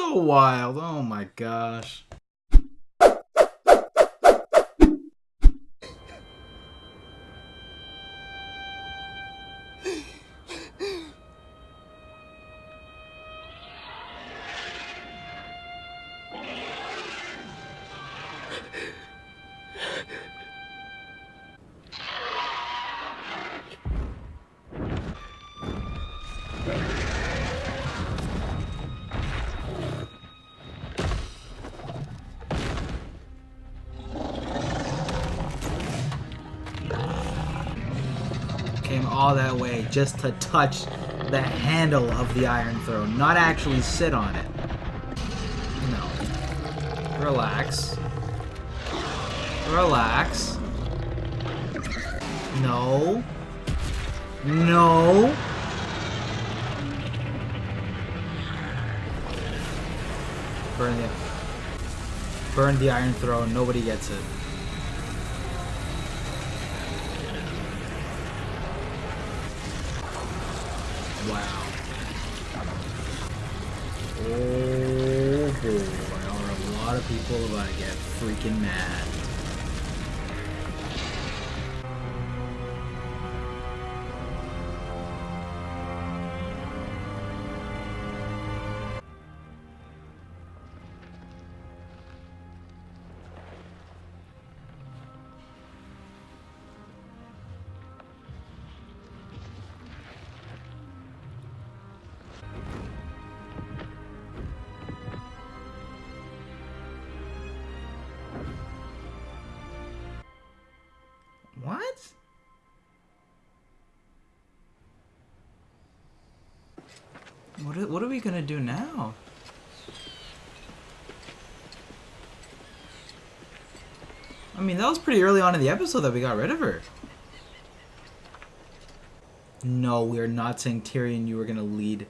so wild. Oh my gosh. Came all that way just to touch the handle of the Iron Throne, not actually sit on it. No. Relax. Relax. No. No. Burn the Iron Throne. Nobody gets it. Wow. Oh boy, a lot of people about to get freaking mad. What? What are we gonna do now? I mean, that was pretty early on in the episode that we got rid of her. No, we are not saying Tyrion, you were gonna lead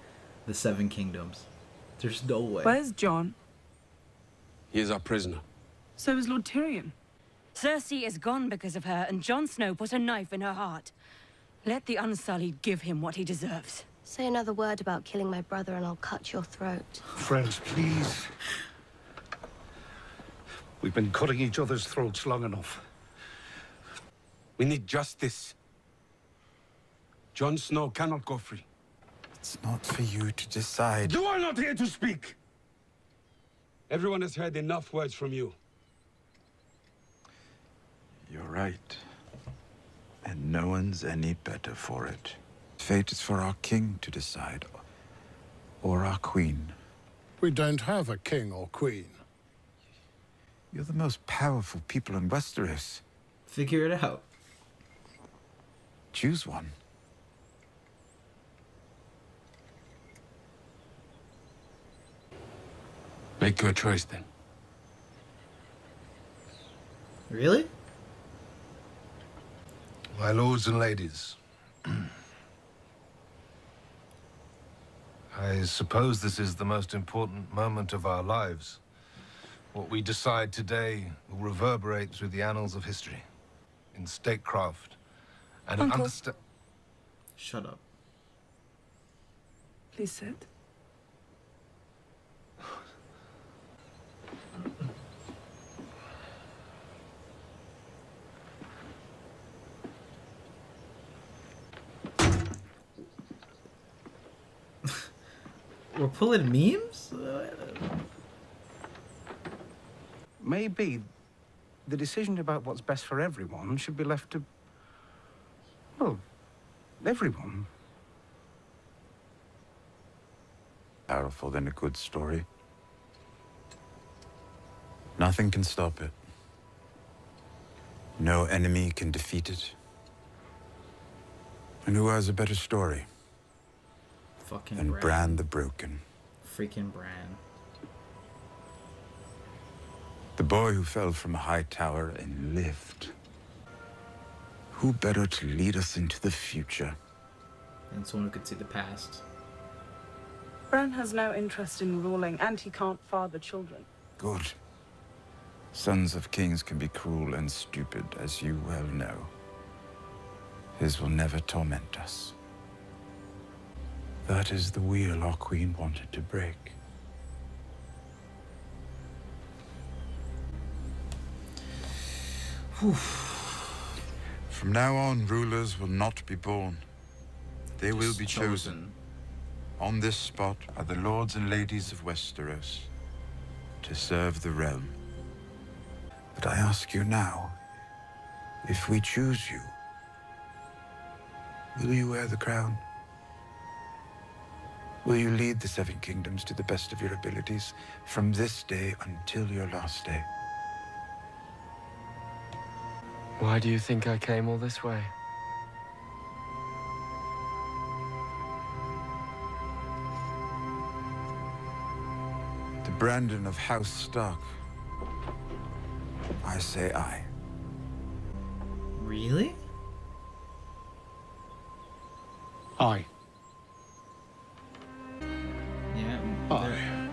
the Seven Kingdoms. There's no way. Where's Jon? He is our prisoner. So is Lord Tyrion. Cersei is gone because of her, and Jon Snow put a knife in her heart. Let the Unsullied give him what he deserves. Say another word about killing my brother and I'll cut your throat. Friends, please. We've been cutting each other's throats long enough. We need justice. Jon Snow cannot go free. It's not for you to decide. You are not here to speak! Everyone has heard enough words from you. You're right. And no one's any better for it. Fate is for our king to decide, or our queen. We don't have a king or queen. You're the most powerful people in Westeros. Figure it out. Choose one. Make your choice then. Really? My lords and ladies, I suppose this is the most important moment of our lives. What we decide today will reverberate through the annals of history, in statecraft, and an understand. Shut up. Please sit. We're pulling memes? Maybe the decision about what's best for everyone should be left to, well, everyone. Powerful than a good story. Nothing can stop it. No enemy can defeat it. And who has a better story Fucking than Bran the Broken? Freaking Bran. The boy who fell from a high tower and lived. Who better to lead us into the future? And someone who could see the past. Bran has no interest in ruling, and he can't father children. Good. Sons of kings can be cruel and stupid, as you well know. His will never torment us. That is the wheel our queen wanted to break. From now on, rulers will not be born. They will Just be chosen. On this spot are the lords and ladies of Westeros to serve the realm. But I ask you now, if we choose you, will you wear the crown? Will you lead the Seven Kingdoms to the best of your abilities from this day until your last day? Why do you think I came all this way? The Brandon of House Stark. I say aye. Really? Aye. Yeah. Aye.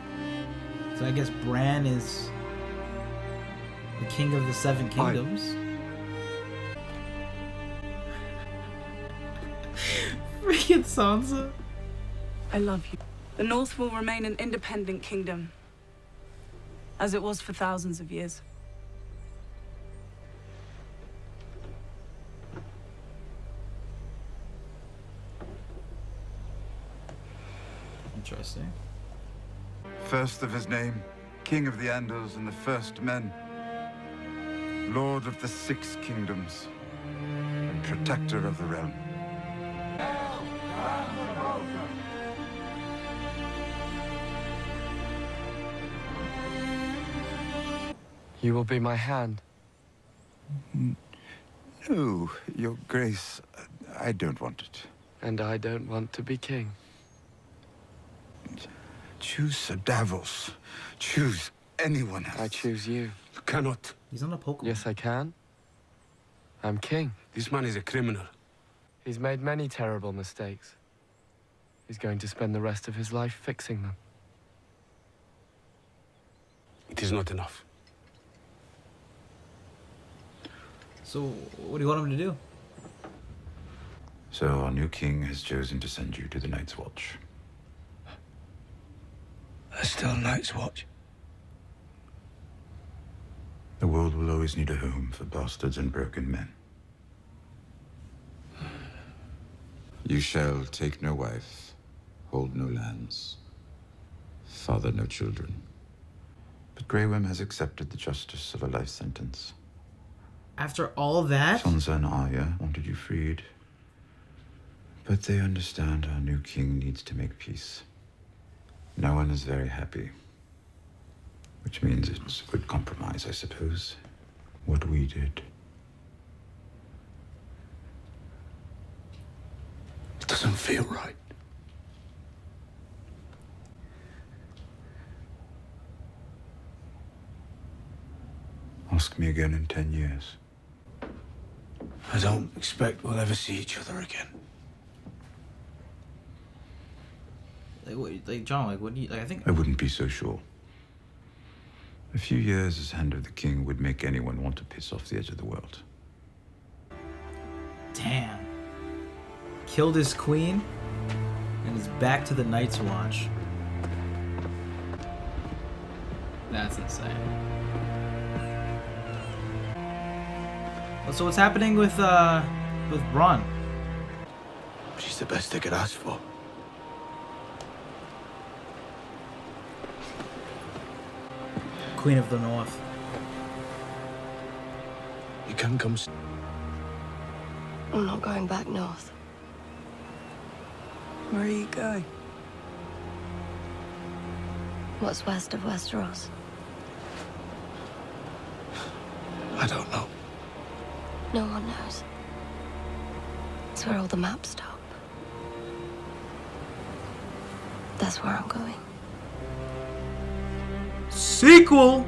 So I guess Bran is the king of the Seven Kingdoms. Freaking Sansa. I love you. The North will remain an independent kingdom, as it was for thousands of years. Interesting. First of his name, King of the Andals and the First Men, Lord of the Six Kingdoms, and Protector of the Realm. You will be my hand. No, Your Grace, I don't want it. And I don't want to be king. Choose Sir Davos. Choose anyone else. I choose you. You cannot. He's on a Pokemon. Yes, I can. I'm king. This man is a criminal. He's made many terrible mistakes. He's going to spend the rest of his life fixing them. It is not enough. So, what do you want him to do? So our new king has chosen to send you to the Night's Watch. There's still a Night's Watch. The world will always need a home for bastards and broken men. You shall take no wife, hold no lands, father no children. But Grey Worm has accepted the justice of a life sentence. After all that? Sansa and Arya wanted you freed. But they understand our new king needs to make peace. No one is very happy. Which means it's a good compromise, I suppose. What we did. It doesn't feel right. Ask me again in 10 years. I don't expect we'll ever see each other again. John, what do you, I think... I wouldn't be so sure. A few years as Hand of the King would make anyone want to piss off the edge of the world. Damn. Killed his queen, and is back to the Night's Watch. That's insane. So what's happening with Bronn? She's the best they could ask for. Queen of the North. You can come. I'm not going back north. Where are you going? What's west of Westeros? I don't know. No one knows. It's where all the maps stop. That's where I'm going. Sequel!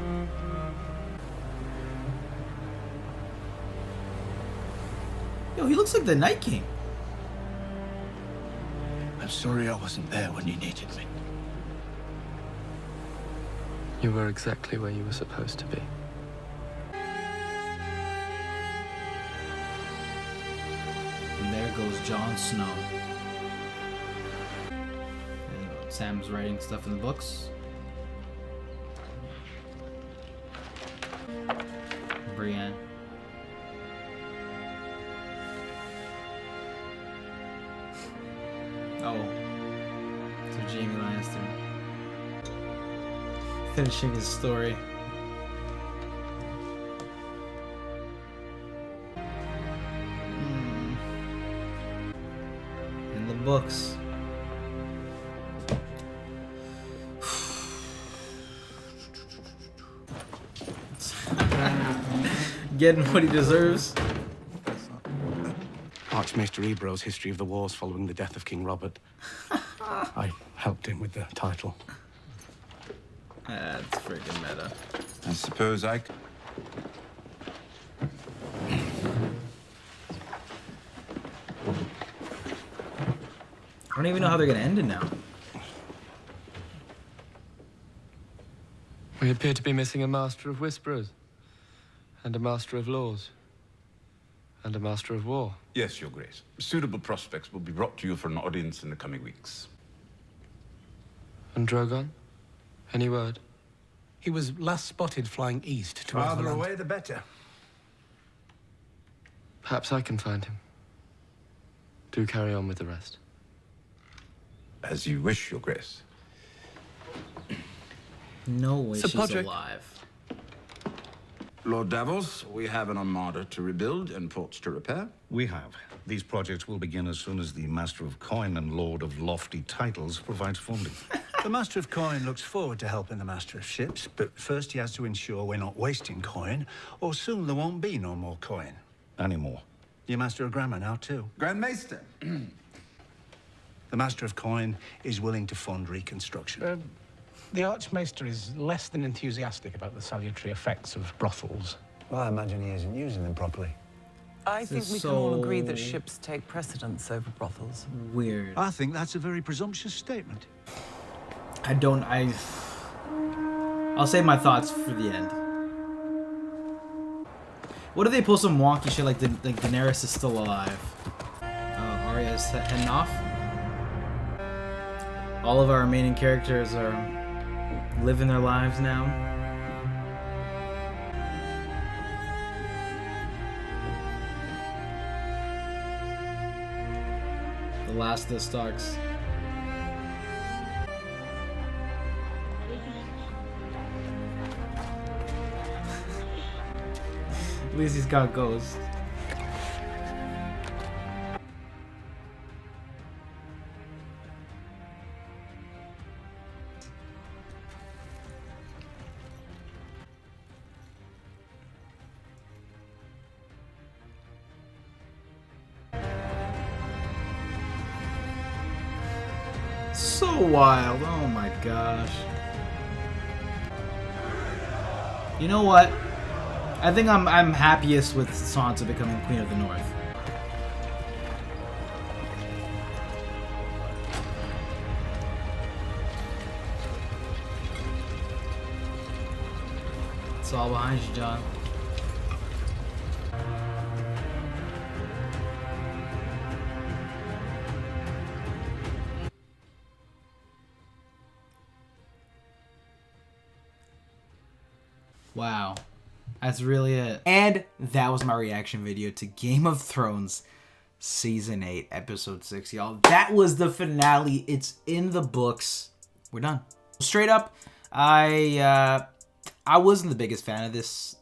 Yo, he looks like the Night King. I'm sorry I wasn't there when you needed me. You were exactly where you were supposed to be. And there goes Jon Snow. And Sam's writing stuff in the books. Brienne. Finishing his story. In the books. Getting what he deserves. Archmaester Ebro's history of the wars following the death of King Robert. I helped him with the title. That's freaking meta. I suppose I... I don't even know how they're gonna end it now. We appear to be missing a Master of Whisperers, and a Master of Laws, and a Master of War. Yes, Your Grace. Suitable prospects will be brought to you for an audience in the coming weeks. And Drogon? Any word? He was last spotted flying east towards the Farther land. away, the better. Perhaps I can find him. Do carry on with the rest. As you wish, Your Grace. No way Sir she's Podrick. alive. Lord Davos, we have an armada to rebuild and ports to repair. We have. These projects will begin as soon as the Master of Coin and Lord of Lofty Titles provides funding. The Master of Coin looks forward to helping the Master of Ships, but first he has to ensure we're not wasting coin, or soon there won't be no more coin. Anymore. You're Master of Grammar now, too. Grand Maester. The Master of Coin is willing to fund reconstruction. The Archmaester is less than enthusiastic about the salutary effects of brothels. Well, I imagine he isn't using them properly. I think is we can all agree so that ships take precedence over brothels. Weird. I think that's a very presumptuous statement. I'll save my thoughts for the end. What if they pull some wonky shit like Daenerys is still alive? Arya is heading off. All of our remaining characters are living their lives now. The last of the Starks. At least he's got Ghost. So wild. Oh my gosh. You know what? I think I'm happiest with Sansa becoming Queen of the North. It's all behind you, John. Wow. That's really it. And that was my reaction video to Game of Thrones Season 8, Episode 6, y'all. That was the finale. It's in the books. We're done. Straight up, I wasn't the biggest fan of this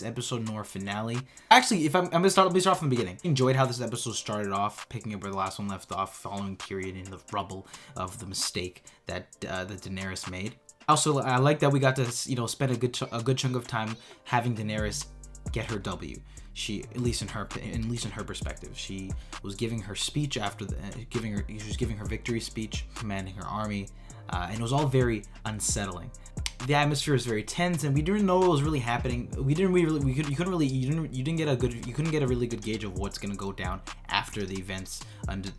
episode nor finale. Actually, if let me start off from the beginning. I enjoyed how this episode started off, picking up where the last one left off, following Tyrion in the rubble of the mistake that Daenerys made. Also, I like that we got to, spend a good chunk of time having Daenerys get her W. She, at least in her perspective, she was giving her speech after she was giving her victory speech, commanding her army, and it was all very unsettling. The atmosphere was very tense, and we didn't know what was really happening. You couldn't get a really good gauge of what's gonna go down after the events,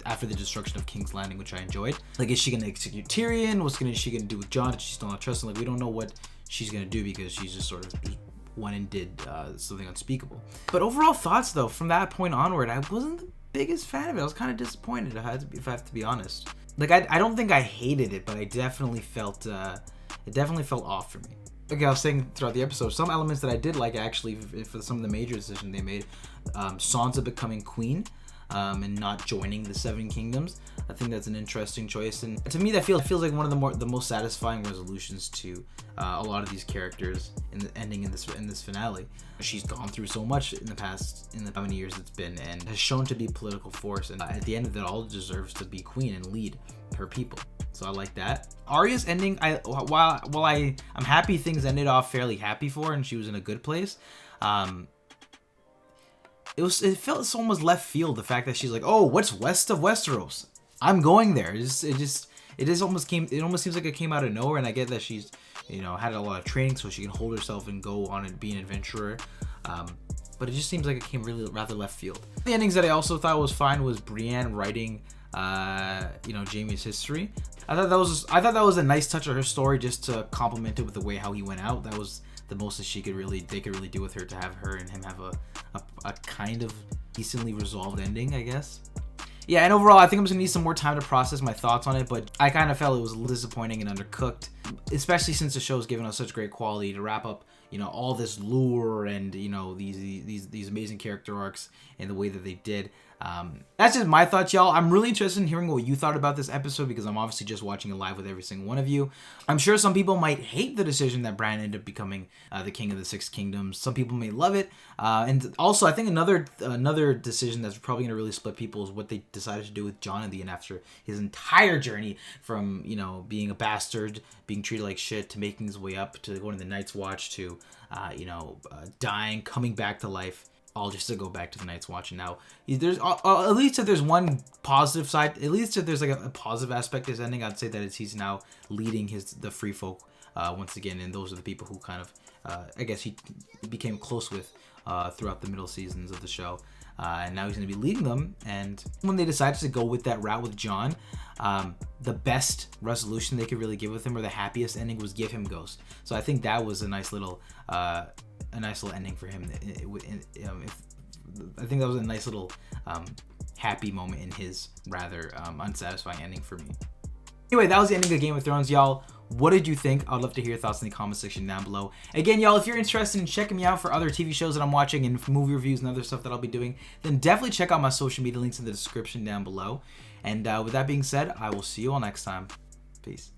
after the destruction of King's Landing, which I enjoyed. Like, is she gonna execute Tyrion? What's she gonna do with Jon? Did she still not trust him? Like, we don't know what she's gonna do because she's just sort of went and did something unspeakable. But overall thoughts, though, from that point onward, I wasn't the biggest fan of it. I was kind of disappointed, if I have to be honest. Like, I don't think I hated it, but I definitely felt it definitely felt off for me. Okay, I was saying throughout the episode, some elements that I did like, actually, for some of the major decisions they made, Sansa becoming queen, and not joining the Seven Kingdoms. I think that's an interesting choice, and to me that feels like one of the most satisfying resolutions to a lot of these characters in the ending in this finale. She's gone through so much in how many years it's been, and has shown to be a political force, and at the end of it all deserves to be queen and lead her people. So I like that. Arya's ending, while I'm happy things ended off fairly happy for her and she was in a good place, it felt so almost left field, the fact that she's like, oh, what's west of Westeros? I'm going there. It almost seems like it came out of nowhere, and I get that she's, you know, had a lot of training so she can hold herself and go on and be an adventurer. But it just seems like it came really rather left field. The endings that I also thought was fine was Brienne writing, you know, Jaime's history. I thought that was a nice touch of her story, just to complement it with the way how he went out. That was the most that they could really do with her, to have her and him have a kind of decently resolved ending, I guess. Yeah, and overall, I think I'm just gonna need some more time to process my thoughts on it, but I kind of felt it was a little disappointing and undercooked, especially since the show's given us such great quality to wrap up, you know, all this lore and, you know, these amazing character arcs and the way that they did. That's just my thoughts, y'all. I'm really interested in hearing what you thought about this episode, because I'm obviously just watching it live with every single one of you. I'm sure some people might hate the decision that Bran ended up becoming the king of the Six Kingdoms. Some people may love it, and also I think another decision that's probably going to really split people is what they decided to do with Jon in the end, after his entire journey from, you know, being a bastard, being treated like shit, to making his way up to going to the Night's Watch, to you know, dying, coming back to life, all just to go back to the Night's Watch. And now there's at least if there's one positive side, at least if there's like a positive aspect to his ending, I'd say that he's now leading the free folk once again, and those are the people who kind of I guess he became close with throughout the middle seasons of the show. And now he's going to be leading them. And when they decided to go with that route with Jon, the best resolution they could really give with him, or the happiest ending, was give him Ghost. So I think that was a nice little ending for him. I think that was a nice little happy moment in his rather unsatisfying ending for me. Anyway, that was the ending of Game of Thrones, y'all. What did you think? I'd love to hear your thoughts in the comment section down below. Again, y'all, if you're interested in checking me out for other TV shows that I'm watching and movie reviews and other stuff that I'll be doing, then definitely check out my social media links in the description down below. And with that being said, I will see you all next time. Peace.